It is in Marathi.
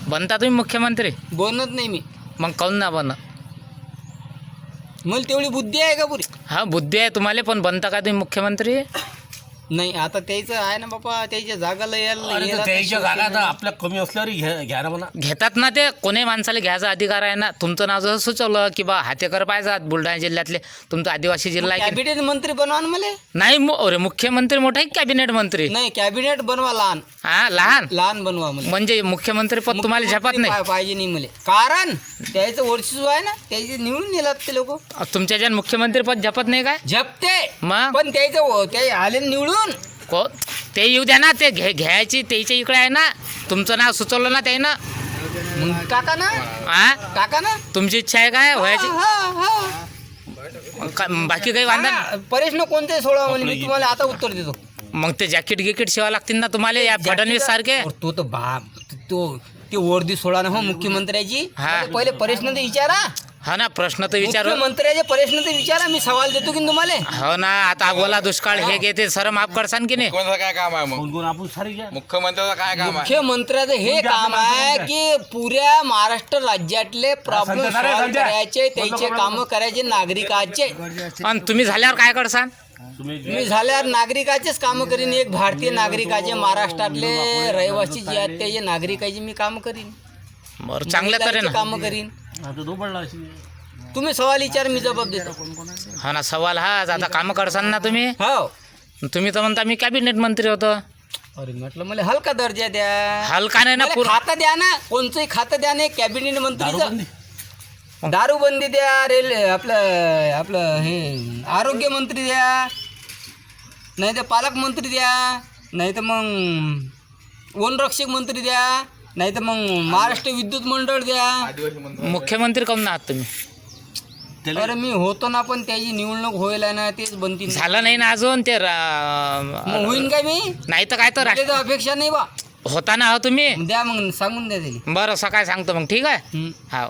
बनता तुम्ही मुख्यमंत्री? बनत नाही मी. मग काऊन ना बनत? मला तेवढी बुद्धी आहे का पुरी? हा बुद्धी आहे तुम्हाला, पण बनता का तुम्ही मुख्यमंत्री? नाही, आता त्याचं आहे ना बापा, त्याच्या जागाला त्याच्या जागा आता आपल्या कमी असल्यावर घ्या ना म्हणा. घेतात ना ते, कोणी माणसाला घ्यायचा अधिकार आहे ना. तुमचं नाव जसं सुचवलं की बा हातेकर पाहिजात बुलढाणा जिल्ह्यातले, तुमचा आदिवासी जिल्हा आहे की कॅबिनेट मंत्री बनवा ना मला. नाही? अरे मुख्यमंत्री मोठा आहे, कॅबिनेट मंत्री? नाही, कॅबिनेट बनवा लहान. हा लहान लहान बनवा मला. म्हणजे मुख्यमंत्री पद तुम्हाला झेपत नाही? पाहिजे नाही मला, कारण त्याचं वर्चस्व आहे ना, त्याचे निवडून नेलात ते लोक. तुमच्या ज्या मुख्यमंत्री पद झेपत नाही काय? झपते मग पण त्याचं ते आले निवडून. को ते येऊ द्या ना, ते घ्यायची त्याच्या इकडे आहे ना. तुमचं नाव सुचवलं ना त्यानं. मग टाका ना, हा टाका ना. तुमची इच्छा आहे काय व्हायची? हा. बाकी काही वांधा नाही. प्रश्न कोणते सोडवा म्हणजे मी तुम्हाला आता उत्तर देतो. मग ते जॅकेट गिकेट शिवा लागतील ना तुम्हाला, या फडणवीस सारखे. तो तर बाप ते वर्दी सोडा ना हो मुख्यमंत्र्याची. हा. पहिले प्रश्न तर विचारा. हा ना, प्रश्न तर विचारू. मुख्यमंत्र्याचे प्रश्न तर विचारा, मी सवाल देतो की तुम्हाला. हो ना, आता अगोला दुष्काळ हे घेते सर, माफ करसान की नाही? कोणाचं काय काम आहे मग? कोण आपण सारे घ्या. मुख्यमंत्र्याचं काय काम आहे? मुख्यमंत्र्याचं हे काम आहे की पुऱ्या महाराष्ट्र राज्यातले प्रॉब्लेम संजय, सॉल्व्ह संजय. करायचे, त्याचे काम करायचे नागरिकाचे. आणि तुम्ही झाल्यावर काय करसान? मी झाल्यावर नागरिकाचेच काम करीन. एक भारतीय नागरिकाचे, महाराष्ट्रातले रहिवासी जे आहेत त्याचे नागरिकाचे मी काम करीन. बरं, चांगल्या तऱ्हेनं. काम करीन. आता तो पडला अशी. तुम्ही सवाल विचार, मी जबाब देतो. हा ना, सवाल हाच. आता कामं करसान ना तुम्ही? हो. तुम्ही तर म्हणता मी कॅबिनेट मंत्री होतो. अरे म्हटलं मला हलका दर्जा द्या. हलका नाही ना, मला पूर्ण खातं द्या ना, कोणचंही खातं द्या ना कॅबिनेट मंत्रीचं. दारूबंदी. दारूबंदी द्या, आपलं हे आरोग्य मंत्री द्या, नाही तर पालकमंत्री द्या, नाही तर मग वनरक्षक मंत्री द्या, नाही तर मग महाराष्ट्र विद्युत मंडळ द्या. मुख्यमंत्री काऊन ना आहात तुम्ही? अरे मी होतो ना, पण त्याची निवडणूक होईल ना, तेच बनतील. झालं नाही ना अजून ते मग होईन काय मी? नाही तर काय तर त्याची अपेक्षा नाही बा. होता ना हो तुम्ही. द्या मग, सांगून द्या त्याला. बरं, सकाळी सांगतो मग, ठीक आहे? हा.